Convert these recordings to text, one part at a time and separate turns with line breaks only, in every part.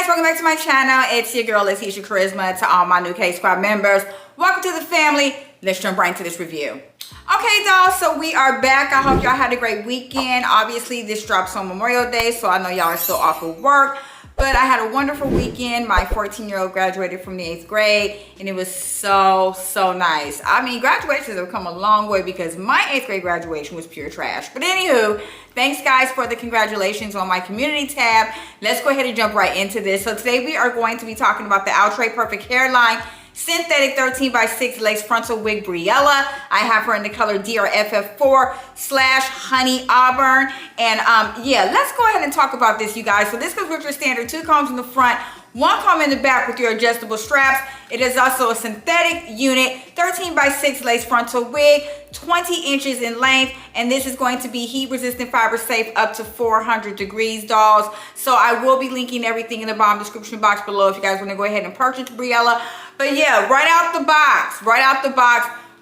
guys, welcome back to my channel. It's your girl latesha-kharizma. To all my new KSQUAD members, welcome to the family. Let's jump right into this review. Okay, dolls, so we are back. I hope y'all had a great weekend. Obviously, this drops on Memorial Day, so I know y'all are still off of work. But I had a wonderful weekend. My 14-year-old graduated from the 8th grade, and it was so nice. I mean, graduations have come a long way because my 8th grade graduation was pure trash. But anywho, thanks guys for the congratulations on my community tab. Let's go ahead and jump right into this. So today we are going to be talking about the Outre Perfect Hairline Synthetic 13x6 Lace Frontal Wig Briella. I have her in the color DRFF4/Honey Auburn. And yeah, let's go ahead and talk about this, you guys. So this comes with your standard 2 combs in the front, 1 comb in the back with your adjustable straps. It is also a synthetic unit, 13x6 lace frontal wig, 20 inches in length, and this is going to be heat resistant, fiber safe, up to 400 degrees, dolls. So I will be linking everything in the bottom description box below if you guys want to go ahead and purchase Briella. But yeah, right out the box,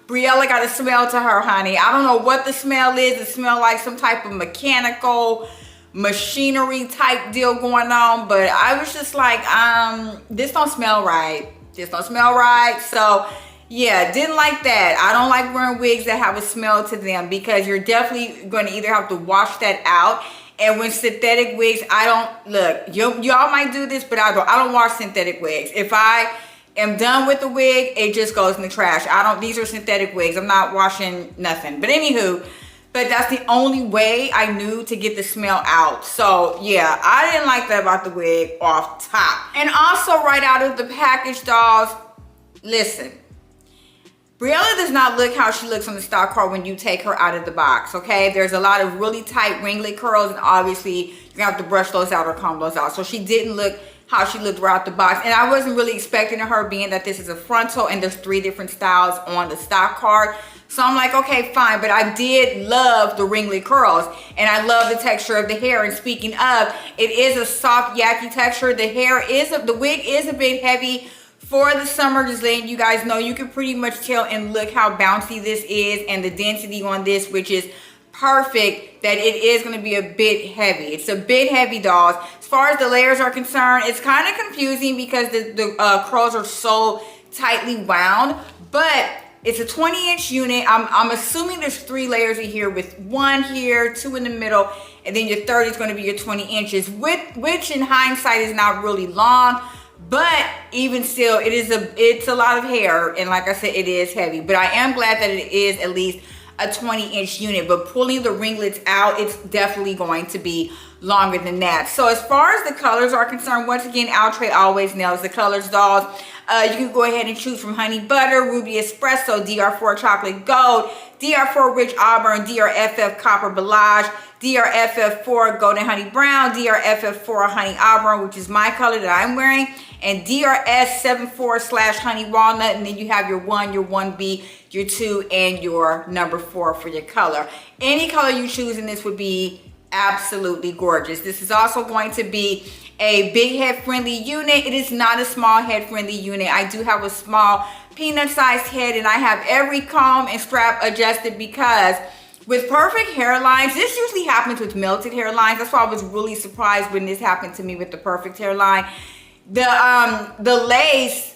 Briella got a smell to her, honey. I don't know what the smell is. It smells like some type of mechanical machinery type deal going on, but I was just like, this don't smell right. This don't smell right. So yeah, didn't like that. I don't like wearing wigs that have a smell to them because you're definitely going to either have to wash that out. And when synthetic wigs, I don't, look, y'all might do this, but I don't wash synthetic wigs. If I am done with the wig, it just goes in the trash. These are synthetic wigs. I'm not washing nothing. But anywho, but that's the only way I knew to get the smell out. So yeah, I didn't like that about the wig off top. And also right out of the package, dolls, listen, Briella does not look how she looks on the stock card when you take her out of the box, okay? There's a lot of really tight ringlet curls, and obviously you're gonna have to brush those out or comb those out. So she didn't look how she looked right out the box, and I wasn't really expecting her, being that this is a frontal and there's 3 different styles on the stock card. So I'm like, okay, fine, but I did love the ringlet curls, and I love the texture of the hair. And speaking of, it is a soft, yucky texture. The wig is a bit heavy for the summer. Just letting you guys know, you can pretty much tell and look how bouncy this is, and the density on this, which is perfect, that it is going to be a bit heavy. It's a bit heavy, dolls. As far as the layers are concerned, it's kind of confusing because the curls are so tightly wound, but it's a 20-inch unit. I'm assuming there's 3 layers in here, with 1 here, 2 in the middle, and then your third is going to be your 20 inches, which in hindsight is not really long, but even still, it's a lot of hair, and like I said, it is heavy. But I am glad that it is at least a 20-inch unit, but pulling the ringlets out, it's definitely going to be longer than that. So as far as the colors are concerned, once again, Outre always nails the colors, dolls. You can go ahead and choose from Honey Butter, Ruby Espresso, DR4 Chocolate Gold, DR4 Rich Auburn, DRFF Copper Belage, DRFF4 Golden Honey Brown, DRFF4 Honey Auburn, which is my color that I'm wearing, and DRS74/Honey Walnut. And then you have your 1, your 1B, your 2, and your number 4 for your color. Any color you choose in this would be absolutely gorgeous. This is also going to be a big head friendly unit. It is not a small head friendly unit. I do have a small peanut sized head, and I have every comb and strap adjusted because with perfect hairlines, this usually happens with melted hairlines. That's why I was really surprised when this happened to me with the perfect hairline. The lace,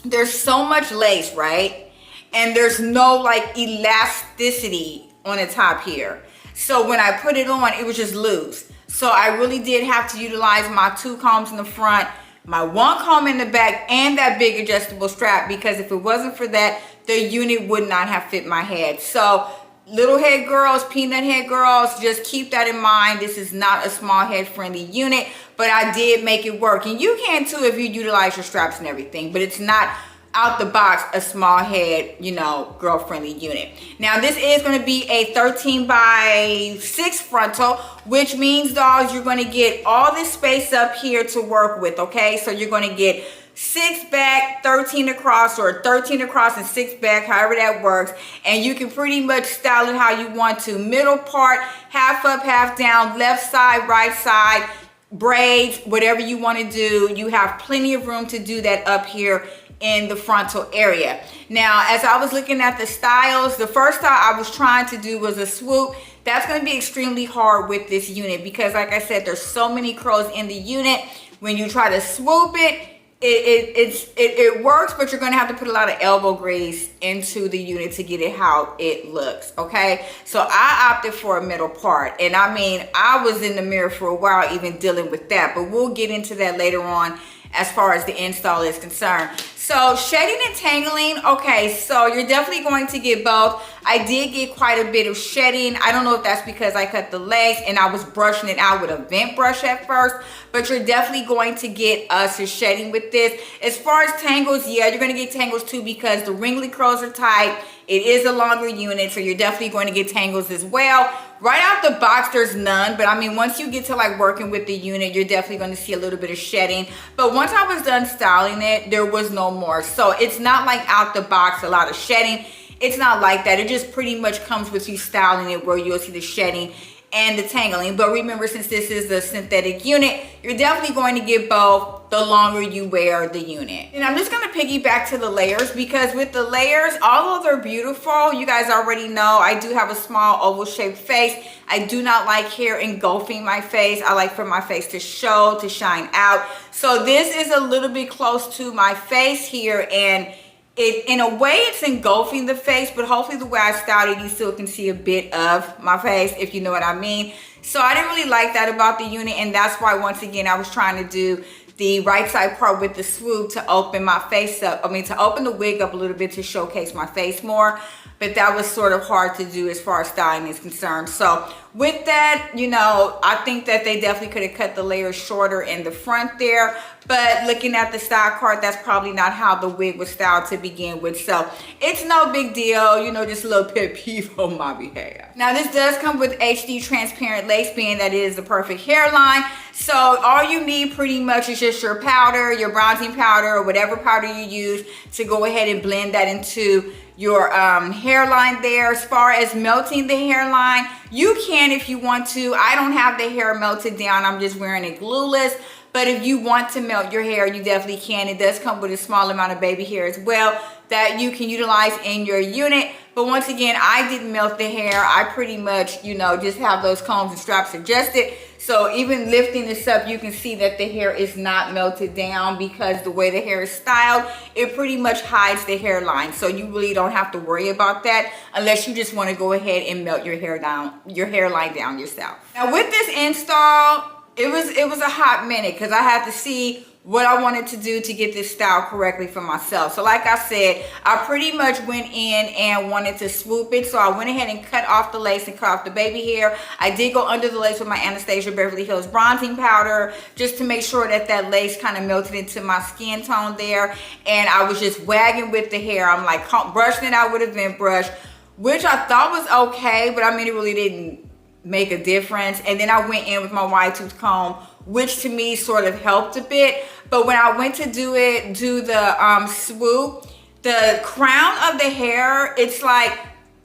there's so much lace, right? And there's no like elasticity on the top here. So when I put it on, it was just loose. So I really did have to utilize my 2 combs in the front, my 1 comb in the back, and that big adjustable strap, because if it wasn't for that, the unit would not have fit my head. So little head girls, peanut head girls, just keep that in mind. This is not a small head friendly unit, but I did make it work. And you can too if you utilize your straps and everything, but it's not out the box a small head, you know, girl friendly unit. Now this is going to be a 13x6 frontal, which means, dolls, you're going to get all this space up here to work with, okay? So you're going to get 6 back, 13 across, or 13 across and 6 back, however that works. And you can pretty much style it how you want to. Middle part, half up, half down, left side, right side, braids, whatever you want to do. You have plenty of room to do that up here in the frontal area. Now, as I was looking at the styles, the first style I was trying to do was a swoop. That's going to be extremely hard with this unit because, like I said, there's so many curls in the unit. when you try to swoop it, it works, but you're gonna have to put a lot of elbow grease into the unit to get it how it looks, okay? So I opted for a middle part, and I mean, I was in the mirror for a while even dealing with that, but we'll get into that later on as far as the install is concerned. So shedding and tangling, okay, so you're definitely going to get both. I did get quite a bit of shedding. I don't know if that's because I cut the legs and I was brushing it out with a vent brush at first, but you're definitely going to get some shedding with this. As far as tangles, yeah, you're gonna get tangles too because the ringlet curls are tight. It is a longer unit, so you're definitely going to get tangles as well. Right out the box, there's none, but I mean, once you get to like working with the unit, you're definitely going to see a little bit of shedding. But once I was done styling it, there was no more. So it's not like out the box, a lot of shedding. It's not like that. It just pretty much comes with you styling it where you'll see the shedding and the tangling. But remember, since this is a synthetic unit, you're definitely going to get both the longer you wear the unit. And I'm just going to piggyback to the layers, because with the layers, although they're beautiful, you guys already know I do have a small oval shaped face. I do not like hair engulfing my face. I like for my face to show, to shine out. So this is a little bit close to my face here, and in a way it's engulfing the face, but hopefully the way I styled it, you still can see a bit of my face, if you know what I mean. So I didn't really like that about the unit, and that's why once again I was trying to do the right side part with the swoop to open my face up. I mean, to open the wig up a little bit to showcase my face more, but that was sort of hard to do as far as styling is concerned. So with that, you know, I think that they definitely could have cut the layers shorter in the front there, but looking at the style card, that's probably not how the wig was styled to begin with. So it's no big deal, you know, just a little pet peeve on my behalf. Now this does come with HD transparent lace, being that it is the perfect hairline. So all you need pretty much is just your powder, your bronzing powder, or whatever powder you use to go ahead and blend that into your hairline there. As far as melting the hairline, you can if you want to. I don't have the hair melted down. I'm just wearing it glueless. But if you want to melt your hair, you definitely can. It does come with a small amount of baby hair as well that you can utilize in your unit. But once again, I didn't melt the hair. I pretty much, you know, just have those combs and straps adjusted. So even lifting this up, you can see that the hair is not melted down, because the way the hair is styled, it pretty much hides the hairline. So you really don't have to worry about that unless you just want to go ahead and melt your hair down, your hairline down yourself. Now with this install, it was a hot minute because I had to see what I wanted to do to get this style correctly for myself. So like I said, I pretty much went in and wanted to swoop it. So I went ahead and cut off the lace and cut off the baby hair. I did go under the lace with my Anastasia Beverly Hills bronzing powder just to make sure that that lace kind of melted into my skin tone there. And I was just wagging with the hair. I'm like brushing it out with a vent brush, which I thought was okay, but I mean, it really didn't make a difference. And then I went in with my wide tooth comb, which to me sort of helped a bit. But when I went to do the swoop, the crown of the hair, it's like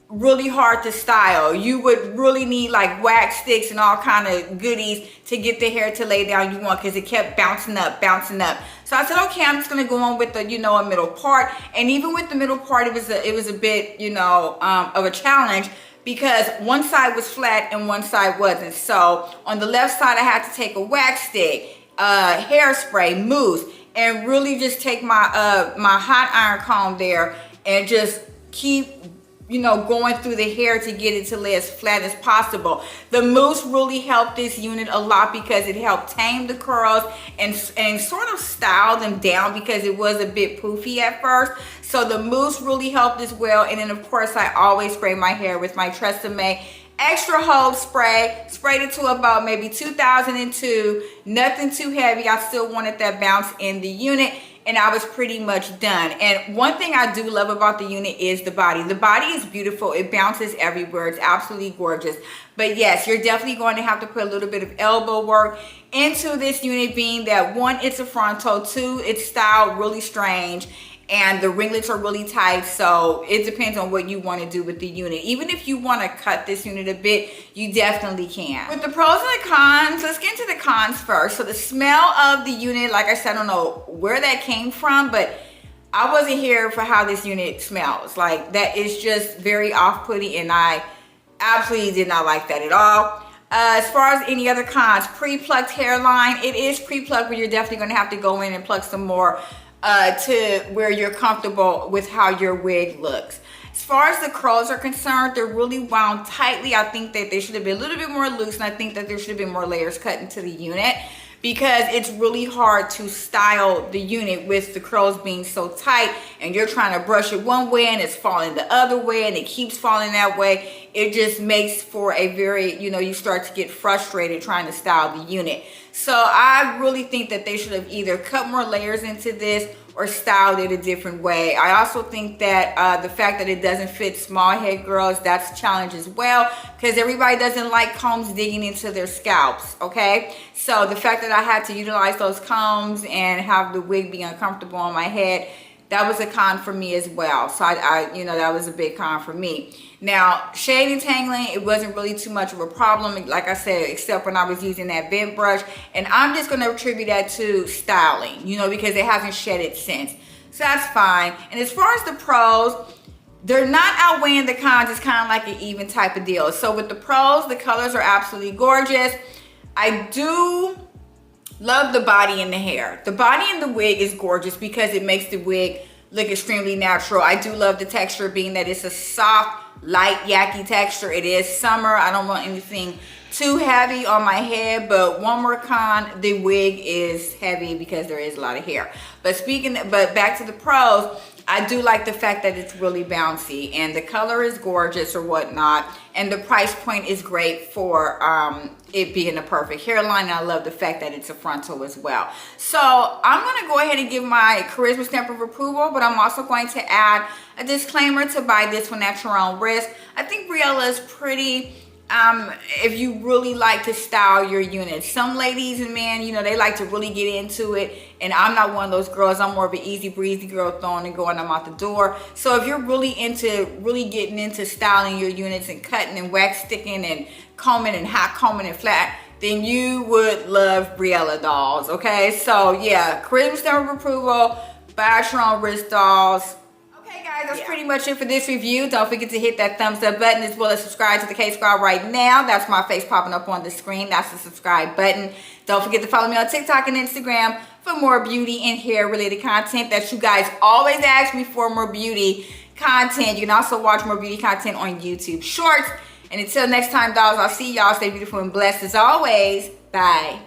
really hard to style. You would really need like wax sticks and all kind of goodies to get the hair to lay down you want, because it kept bouncing up, bouncing up. So I said, okay, I'm just gonna go on with the, you know, a middle part. And even with the middle part, it was a bit, you know, of a challenge, because one side was flat and one side wasn't. So on the left side, I had to take a wax stick, hairspray, mousse, and really just take my my hot iron comb there and just keep, you know, going through the hair to get it to lay as flat as possible. The mousse really helped this unit a lot because it helped tame the curls and sort of style them down, because it was a bit poofy at first. So the mousse really helped as well. And then of course, I always spray my hair with my Tresemme extra hold spray. Sprayed it to about maybe 2002, nothing too heavy. I still wanted that bounce in the unit, and I was pretty much done. And one thing I do love about the unit is the body. The body is beautiful. It bounces everywhere. It's absolutely gorgeous. But yes, you're definitely going to have to put a little bit of elbow work into this unit, being that one, it's a frontal, two, it's styled really strange, and the ringlets are really tight. So it depends on what you want to do with the unit. Even if you want to cut this unit a bit, you definitely can. With the pros and the cons, let's get into the cons first. So the smell of the unit, like I said, I don't know where that came from, but I wasn't here for how this unit smells. Like, that is just very off-putting, and I absolutely did not like that at all. As far as any other cons, pre-plucked hairline, it is pre-plucked, but you're definitely going to have to go in and pluck some more to where you're comfortable with how your wig looks. As far as the curls are concerned, they're really wound tightly. I think that they should have been a little bit more loose, and I think that there should have been more layers cut into the unit, because it's really hard to style the unit with the curls being so tight, and you're trying to brush it one way and it's falling the other way and it keeps falling that way. It just makes for a very, you know, you start to get frustrated trying to style the unit. So I really think that they should have either cut more layers into this or styled it a different way. I also think that the fact that it doesn't fit small head girls, that's a challenge as well, because everybody doesn't like combs digging into their scalps, okay? So the fact that I had to utilize those combs and have the wig be uncomfortable on my head, that was a con for me as well. So I you know, that was a big con for me. Now, shade entangling, it wasn't really too much of a problem, like I said, except when I was using that vent brush. And I'm just going to attribute that to styling, you know, because it hasn't shedded since. So that's fine. And as far as the pros, they're not outweighing the cons. It's kind of like an even type of deal. So with the pros, the colors are absolutely gorgeous. I do love the body and the hair. The body and the wig is gorgeous because it makes the wig look extremely natural. I do love the texture, being that it's a soft, light, yucky texture. It is summer. I don't want anything too heavy on my head, but one more con, the wig is heavy because there is a lot of hair. But back to the pros, I do like the fact that it's really bouncy and the color is gorgeous or whatnot, and the price point is great for it being a perfect hairline. And I love the fact that it's a frontal as well. So I'm going to go ahead and give my charisma stamp of approval, but I'm also going to add a disclaimer to buy this one at your own risk. I think Briella is pretty, if you really like to style your units. Some ladies and men, you know, they like to really get into it, and I'm not one of those girls. I'm more of an easy breezy girl, throwing and going, I'm out the door. So if you're really getting into styling your units and cutting and wax sticking and combing and hot combing and flat, then you would love Briella dolls, okay? So yeah, charisma stamp of approval, buy at your own risk dolls. Okay guys, that's pretty much it for this review. Don't forget to hit that thumbs up button, as well as subscribe to the K-Squad right now. That's my face popping up on the screen. That's the subscribe button. Don't forget to follow me on TikTok and Instagram for more beauty and hair related content that you guys always ask me for, more beauty content. You can also watch more beauty content on YouTube Shorts. And until next time, dolls, I'll see y'all. Stay beautiful and blessed as always. Bye.